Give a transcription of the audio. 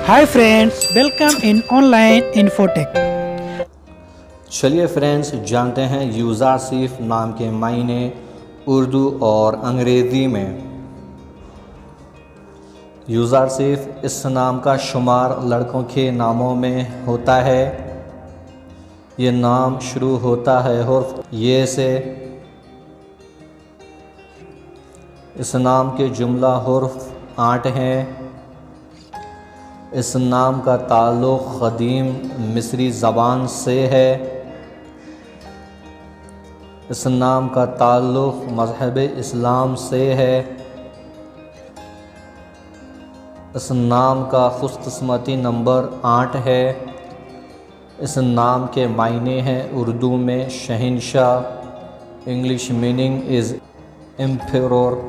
Hi friends, welcome in online infotech. चलिए friends, जानते हैं यूज़रशिप नाम के मायने उर्दू और अंग्रेज़ी में। यूज़रशिप इस नाम का शुमार लड़कों के नामों में होता है। ये नाम शुरू होता है हुर्फ ये से। इस नाम के जुमला हुर्फ 8 हैं। इस नाम का ताल्लुक़ क़दीम मिस्री ज़बान से है। इस नाम का ताल्लुक़ मज़हब इस्लाम से है। इस नाम का खुशकिस्मती नंबर 8 है। इस नाम के मायने हैं उर्दू में शहंशाह, इंग्लिश मीनिंग इज़ एम्परर।